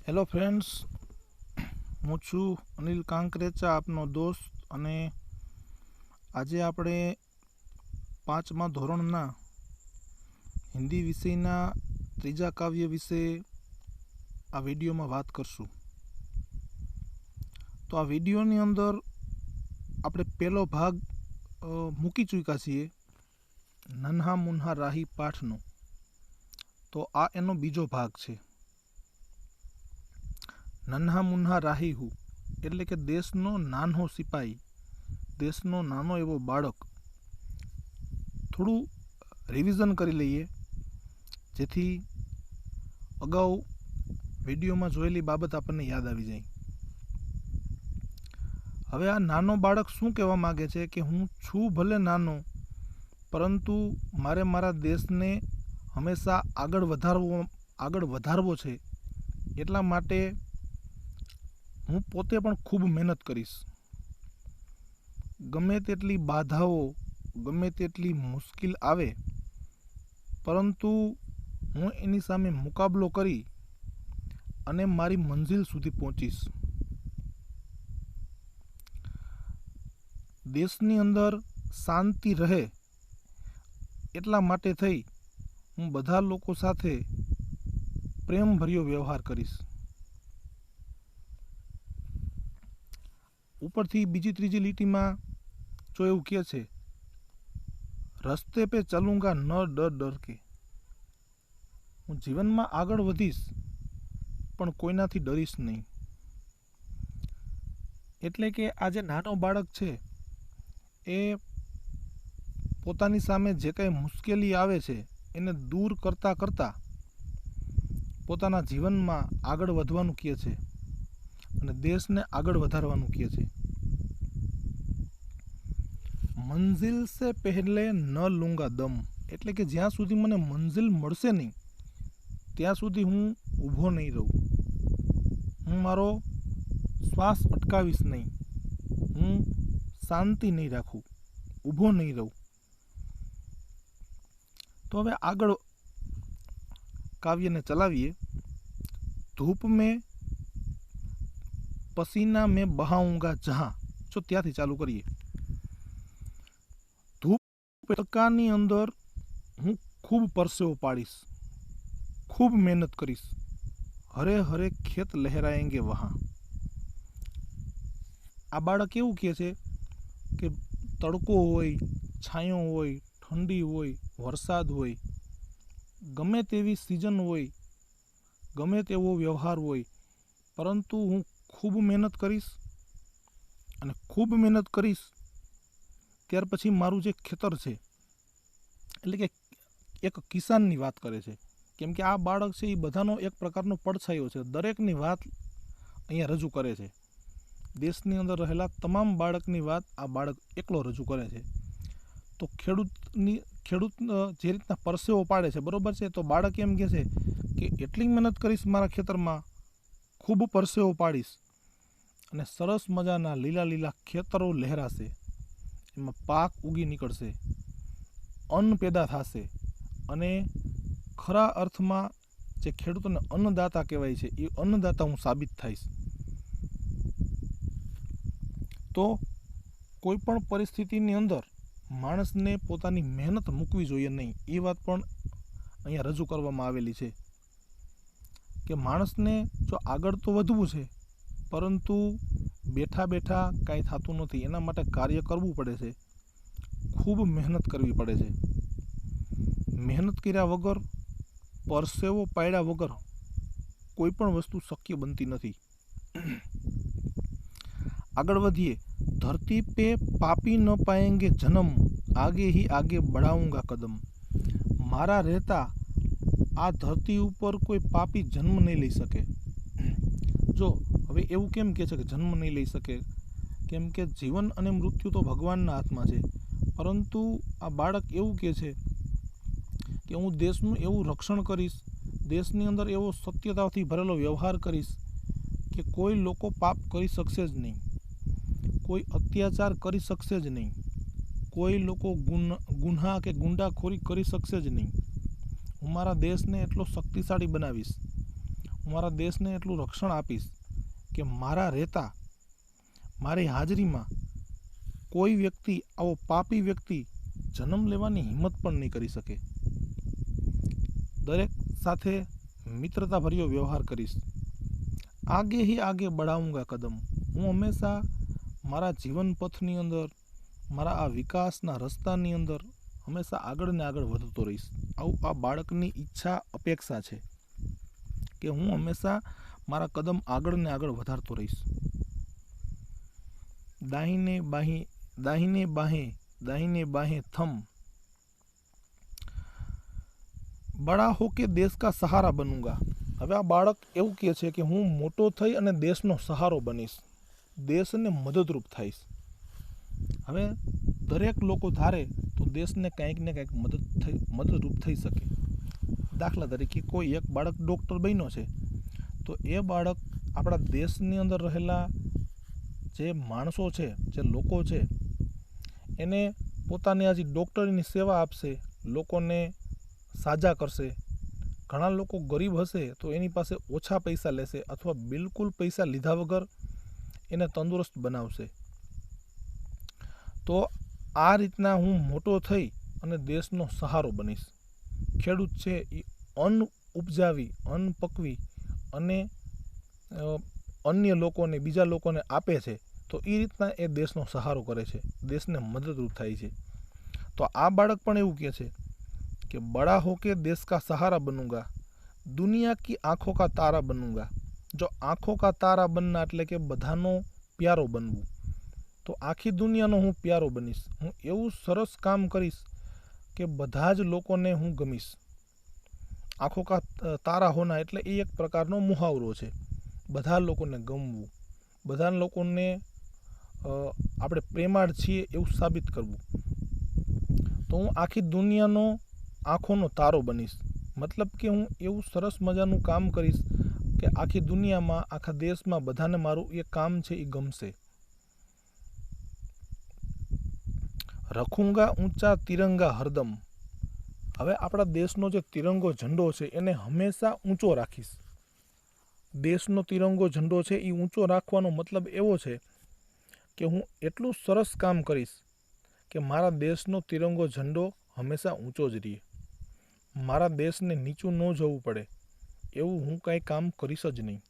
Hello friends, હું છું અનિલ કાંકરેચા, આપનો દોસ્ત. અને આજે આપણે 5મા ધોરણના હિન્દી વિષયના ત્રીજા કાવ્ય વિશે આ વિડીયોમાં વાત કરશું. તો આ વિડીયોની અંદર આપણે પહેલો ભાગ મૂકી ચૂક્યા છીએ, નન્હા મુન્હા રાહી પાઠનો. તો આ એનો બીજો ભાગ છે. નન્હા મુન્હા રાહી હું એટલે કે દેશનો નાનો સિપાહી, દેશનો નાનો એવો બાળક. થોડું રિવિઝન કરી લઈએ જેથી અગાઉ વિડીયોમાં જોયેલી બાબત આપણને યાદ આવી જાય. હવે આ નાનો બાળક શું કહેવા માગે છે કે હું છું ભલે નાનો, પરંતુ મારે મારા દેશને હંમેશા આગળ વધારવો છે. એટલા માટે હું પોતે પણ ખૂબ મહેનત કરીશ. ગમે તેટલી બાધાઓ, ગમે તેટલી મુશ્કેલ આવે, પરંતુ હું એની સામે મુકાબલો કરી અને મારી મંજિલ સુધી પહોંચીશ. દેશની અંદર શાંતિ રહે એટલા માટે થઈ હું બધા લોકો સાથે પ્રેમભર્યો વ્યવહાર કરીશ. ઉપરથી બીજી ત્રીજી લીટીમાં જો એવું કહે છે, રસ્તે પે ચલુંગા ન ડર ડર કે. હું જીવનમાં આગળ વધીશ પણ કોઈનાથી ડરીશ નહીં. એટલે કે આ જે નાનો બાળક છે એ પોતાની સામે જે કંઈ મુશ્કેલી આવે છે એને દૂર કરતાં કરતાં પોતાના જીવનમાં આગળ વધવાનું કહે છે અને દેશને આગળ વધારવાનું કહે છે. મંજિલ સે પહેલે ન લૂંગા દમ એટલે કે જ્યાં સુધી મને મંજિલ મળશે નહીં ત્યાં સુધી હું ઊભો નહીં રહું. હું મારો શ્વાસ અટકાવીશ નહીં, હું શાંતિ નહીં રાખું, ઊભો નહીં રહું. તો હવે આગળ કાવ્યને ચલાવીએ. ધૂપ મેં પસીના મેં બહાઉંગા જહાં. જો ત્યાંથી ચાલુ કરીએ. ધૂપ તડકાની અંદર હું ખૂબ પરસેવો પાડીશ, ખૂબ મહેનત કરીશ. હરે હરે ખેત લહેરાએંગે વહાં. આ બાળક એવું કહે છે કે તડકો હોય, છાંયો હોય, ઠંડી હોય, વરસાદ હોય, ગમે તેવી સિઝન હોય, ગમે તેવો વ્યવહાર હોય, પરંતુ હું ખૂબ મહેનત કરીશ. અને ખૂબ મહેનત કરીશ ત્યાર પછી મારું જે ખેતર છે, એટલે કે એક કિસાનની વાત કરે છે. કેમ કે આ બાળક છે એ બધાનો એક પ્રકારનો પડછાયો છે, દરેકની વાત અહીંયા રજૂ કરે છે. દેશની અંદર રહેલા તમામ બાળકની વાત આ બાળક એકલો રજૂ કરે છે. તો ખેડૂત જે રીતના પરસેવો પાડે છે, બરોબર છે, તો બાળક એમ કહે છે કે એટલી મહેનત કરીશ મારા ખેતરમાં, ખૂબ પરસેવો પાડીશ અને સરસ મજાના લીલા લીલા ખેતરો લહેરાશે, એમાં પાક ઉગી નીકળશે, અન્ન પેદા થશે અને ખરા અર્થમાં જે ખેડૂતોને અન્નદાતા કહેવાય છે એ અન્નદાતા હું સાબિત થઈશ. તો કોઈ પણ પરિસ્થિતિની અંદર માણસને પોતાની મહેનત મૂકવી જોઈએ નહીં, એ વાત પણ અહીંયા રજૂ કરવામાં આવેલી છે કે માણસને જો આગળ તો વધવું છે, પરંતુ બેઠા બેઠા કાંઈ થતું નથી. એના માટે કાર્ય કરવું પડે છે, ખૂબ મહેનત કરવી પડે છે. મહેનત કર્યા વગર, પરસેવો પાડ્યા વગર કોઈ પણ વસ્તુ શક્ય બનતી નથી. આગળ વધીએ. ધરતી પે પાપી ન પાએંગે જન્મ, આગે ही आगे बढ़ाऊंगा कदम. મારા રહેતા આ ધરતી ઉપર કોઈ પાપી જન્મ નહીં લઈ શકે. જો હવે એવું કેમ કહે છે કે જન્મ નહીં લઈ શકે? કેમ કે જીવન અને મૃત્યુ તો ભગવાનના હાથમાં છે. પરંતુ આ બાળક એવું કહે છે કે હું દેશનું એવું રક્ષણ કરીશ, દેશની અંદર એવો સત્યતાથી ભરેલો વ્યવહાર કરીશ કે કોઈ લોકો પાપ કરી શકશે જ નહીં, કોઈ અત્યાચાર કરી શકશે જ નહીં, કોઈ લોકો ગુન્હા કે ગુંડાખોરી કરી શકશે જ નહીં. હું મારા દેશને એટલો શક્તિશાળી બનાવીશ, હું મારા દેશને એટલું રક્ષણ આપીશ કે મારા રહેતા મારી હાજરીમાં કોઈ વ્યક્તિ, આવો પાપી વ્યક્તિ જન્મ લેવાની હિંમત પણ નહીં કરી શકે. દરેક સાથે મિત્રતાભર્યો વ્યવહાર કરીશ. આગે હી આગે બઢાઉંગા કદમ. હું હંમેશા મારા જીવન પથની અંદર, મારા આ વિકાસના રસ્તાની અંદર હંમેશા આગળ ને આગળ વધતો રહીશ. આવું આ બાળકની ઈચ્છા, અપેક્ષા છે કે હું હંમેશા મારા કદમ આગળ ને આગળ વધારતો રહીશ. દાહિને બાहें थम, बड़ा होके देश का सहारा बनूंगा. હવે આ બાળક એવું કહે છે કે હું મોટો થઈ અને દેશનો સહારો બનીશ, દેશને મદદરૂપ થઈશ. હવે દરેક લોકો ધારે તો દેશને કંઈક ને કંઈક મદદરૂપ થઈ શકે. દાખલા તરીકે કોઈ એક બાળક ડૉક્ટર બન્યો છે તો એ બાળક આપણા દેશની અંદર રહેલા જે માણસો છે, જે લોકો છે, એને પોતાની આજે ડૉક્ટરીની સેવા આપશે, લોકોને સાજા કરશે. ઘણા લોકો ગરીબ હશે તો એની પાસે ઓછા પૈસા લેશે અથવા બિલકુલ પૈસા લીધા વગર એને તંદુરસ્ત બનાવશે. તો આ રીતના હું મોટો થઈ અને દેશનો સહારો બનીશ. ખેડૂત છે એ અન્ન ઉપજાવી, અન્ન પકવી અને અન્ય લોકોને, બીજા લોકોને આપે છે, તો એ રીતના એ દેશનો સહારો કરે છે, દેશને મદદરૂપ થાય છે. તો આ બાળક પણ એવું કહે છે कि बड़ा होके देश का सहारा बनूंगा, दुनिया की आंखों का तारा बनूंगा. जो आंखों का तारा बनना એટલે કે બધાનો પ્યારો બનવું. તો આખી દુનિયાનો હું પ્યારો બનીશ. હું એવું સરસ કામ કરીશ કે બધા જ લોકોને હું ગમીશ. આંખો કા તારા હોના એટલે એ એક પ્રકારનો મુહાવરો છે. બધા લોકોને ગમવું, બધા લોકોને આપણે પ્રેમાળ છીએ એવું સાબિત કરવું. તો હું આખી દુનિયાનો આંખોનો તારો બનીશ. મતલબ કે હું એવું સરસ મજાનું કામ કરીશ કે આખી દુનિયામાં, આખા દેશમાં બધાને મારું એ કામ છે એ ગમશે. રખુંગા ઊંચા તિરંગા હરદમ. હવે આપણા દેશનો જે તિરંગો ઝંડો છે એને હંમેશા ઊંચો રાખીશ. દેશનો તિરંગો ઝંડો છે એ ઊંચો રાખવાનો મતલબ એવો છે કે હું એટલું સરસ કામ કરીશ કે મારા દેશનો તિરંગો ઝંડો હંમેશા ઊંચો જ રહે. મારા દેશને નીચું ન જવું પડે એવું હું કાંઈ કામ કરીશ જ નહીં.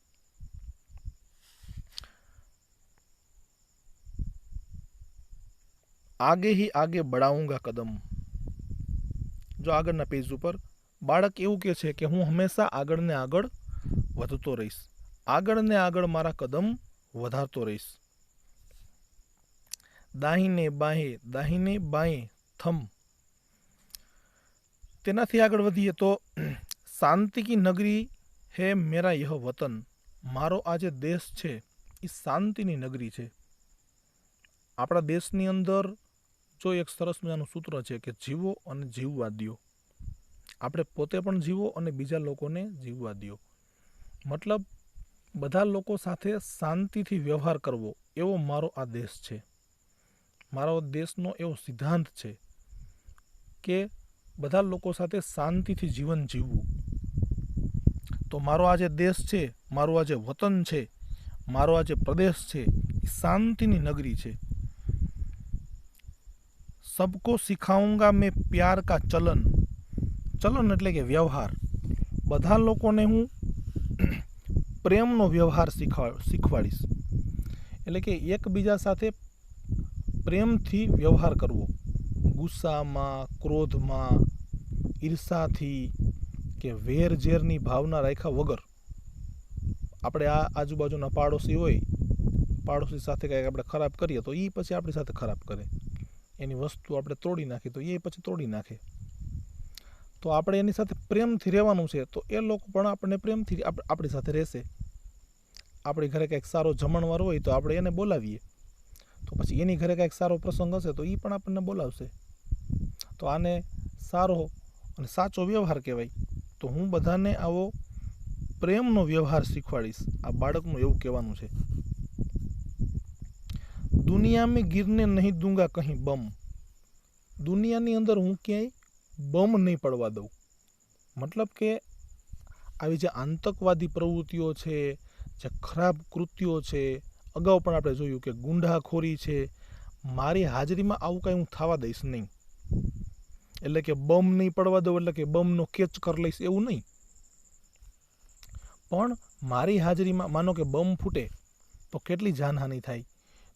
આગે હી આગે બઢાઉંગા કદમ. જો આગળના પેજ ઉપર બાળક એવું કહે છે કે હું હંમેશા આગળ ને આગળ વધતો રહીશ, આગળ ને આગળ મારા કદમ વધારતો રહીશ. દાહિને બાએ થમ. તેનાથી આગળ વધીએ તો શાંતિ કી નગરી હે મેરા યહ વતન. મારો આ જે દેશ છે એ શાંતિની નગરી છે. આપણા દેશની અંદર જો એક સરસ મજાનું સૂત્ર છે કે જીવો અને જીવવા દ્યો. આપણે પોતે પણ જીવો અને બીજા લોકોને જીવવા દ્યો. મતલબ બધા લોકો સાથે શાંતિથી વ્યવહાર કરવો, એવો મારો આ દેશ છે. મારો દેશનો એવો સિદ્ધાંત છે કે બધા લોકો સાથે શાંતિથી જીવન જીવવું. તો મારો આ જે દેશ છે, મારું આ જે વતન છે, મારો આ જે પ્રદેશ છે એ શાંતિની નગરી છે. સબકો સિખાઉંગા મેં પ્યાર કા ચલન. ચલન એટલે કે વ્યવહાર. બધા લોકોને હું પ્રેમનો વ્યવહાર શીખવાડીશ. એટલે કે એકબીજા સાથે પ્રેમથી વ્યવહાર કરવો. ગુસ્સામાં, ક્રોધમાં, ઈર્ષાથી કે વેર ઝેરની ભાવના રાખ્યા વગર. આપણે આ આજુબાજુના પાડોશી હોય, પાડોશી સાથે કંઈક આપણે ખરાબ કરીએ તો એ પછી આપણી સાથે ખરાબ કરે. એની વસ્તુ આપણે તોડી નાખી તો એ પછી તોડી નાખે. તો આપણે એની સાથે પ્રેમથી રહેવાનું છે તો એ લોકો પણ આપણને પ્રેમથી આપણી સાથે રહેશે. આપણી ઘરે કંઈક સારો જમણવાર હોય તો આપણે એને બોલાવીએ, તો પછી એની ઘરે કંઈક સારો પ્રસંગ હશે તો એ પણ આપણને બોલાવશે. તો આને સારો અને સાચો વ્યવહાર કહેવાય. તો હું બધાને આવો પ્રેમનો વ્યવહાર શીખવાડીશ. આ બાળકનું એવું કહેવાનું છે. દુનિયા મેં ગિરને નહીં દૂંગા કહી બમ. દુનિયાની અંદર હું ક્યાંય બમ નહીં પડવા દઉં. મતલબ કે આવી જે આતંકવાદી પ્રવૃત્તિઓ છે, જે ખરાબ કૃત્યો છે, અગાઉ પણ આપણે જોયું કે ગુંડાખોરી છે, મારી હાજરીમાં આવું કંઈ હું થવા દઈશ નહીં. એટલે કે બમ નહીં પડવા દઉં, એટલે કે બમનો કેચ કરી લઈશ એવું નહીં. પણ મારી હાજરીમાં માનો કે બમ ફૂટે તો કેટલી જાનહાનિ થાય?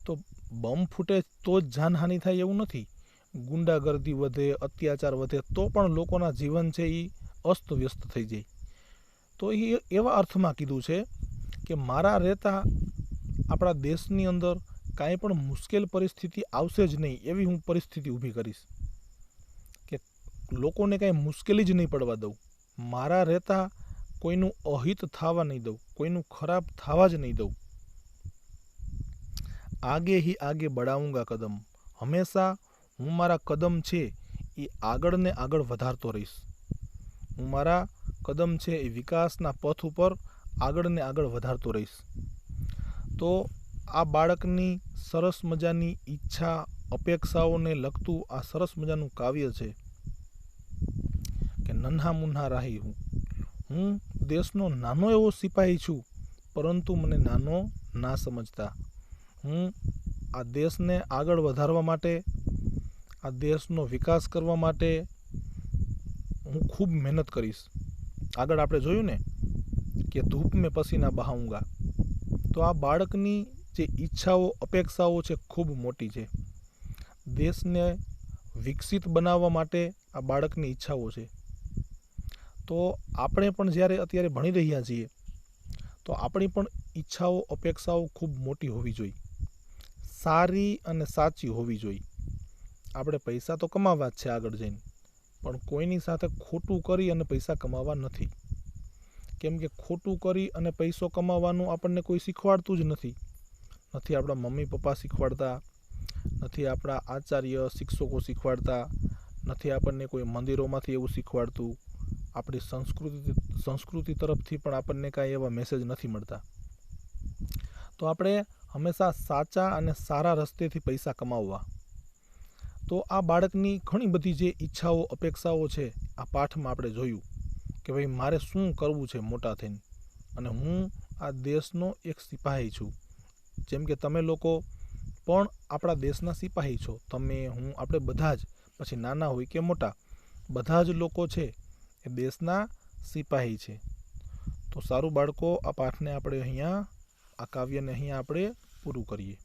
તો બમ ફૂટે તો જ જાનહાનિ થાય એવું નથી. ગુંડાગર્દી વધે, અત્યાચાર વધે તો પણ લોકોના જીવન છે એ અસ્તવ્યસ્ત થઈ જાય. તો એ એવા અર્થમાં કીધું છે કે મારા રહેતા આપણા દેશની અંદર કાંઈ પણ મુશ્કેલ પરિસ્થિતિ આવશે જ નહીં એવી હું પરિસ્થિતિ ઊભી કરીશ, કે લોકોને કાંઈ મુશ્કેલી જ નહીં પડવા દઉં. મારા રહેતા કોઈનું અહિત થવા નહીં દઉં, કોઈનું ખરાબ થવા જ નહીં દઉં. આગે હી આગે બઢાઉંગા કદમ, હંમેશા હું મારા કદમ છે એ આગળ ને આગળ વધારતો રહીશ. હું મારા કદમ છે એ વિકાસના પથ ઉપર આગળ ને આગળ વધારતો રહીશ. તો આ બાળકની સરસ મજાની ઈચ્છા, અપેક્ષાઓને લગતું આ સરસ મજાનું કાવ્ય છે કે નન્હા મુન્હા રાહી હું દેશનો નાનો એવો સિપાહી છું, પરંતુ મને નાનો ના સમજતા. હું આ દેશને આગળ વધારવા માટે, આ દેશનો વિકાસ કરવા માટે હું ખૂબ મહેનત કરીશ. આગળ આપણે જોયું ને કે ધૂપ મેં પસીના બહાઉંગા. તો આ બાળકની જે ઈચ્છાઓ, અપેક્ષાઓ છે ખૂબ મોટી છે. દેશને વિકસિત બનાવવા માટે આ બાળકની ઈચ્છાઓ છે. તો આપણે પણ જ્યારે અત્યારે ભણી રહ્યા છીએ તો આપણી પણ ઈચ્છાઓ, અપેક્ષાઓ ખૂબ મોટી હોવી જોઈએ, સારી અને સાચી હોવી જોઈએ. આપણે પૈસા તો કમાવા જ છે આગળ જઈને, પણ કોઈની સાથે ખોટું કરી અને પૈસા કમાવા નથી. કેમ કે ખોટું કરી અને પૈસો કમાવાનું આપણને કોઈ શીખવાડતું જ નથી. નથી આપણા મમ્મી પપ્પા શીખવાડતા, નથી આપણા આચાર્ય શિક્ષકો શીખવાડતા, નથી આપણને કોઈ મંદિરોમાંથી એવું શીખવાડતું. આપણી સંસ્કૃતિ તરફથી પણ આપણને કાંઈ એવા મેસેજ નથી મળતા. તો આપણે હંમેશા સાચા અને સારા રસ્તેથી પૈસા કમાવવા. તો આ બાળકની ઘણી બધી જે ઈચ્છાઓ, અપેક્ષાઓ છે આ પાઠમાં આપણે જોયું કે ભાઈ મારે શું કરવું છે મોટા થઈને, અને હું આ દેશનો એક સિપાહી છું. જેમ કે તમે લોકો પણ આપણા દેશના સિપાહી છો. તમે, હું, આપણે બધા જ, પછી નાના હોય કે મોટા, બધા જ લોકો છે એ દેશના સિપાહી છે. તો સારું બાળકો, આ પાઠને આપણે અહીંયા, આ કાવ્યને અહીંયા આપણે પૂરું કરીએ.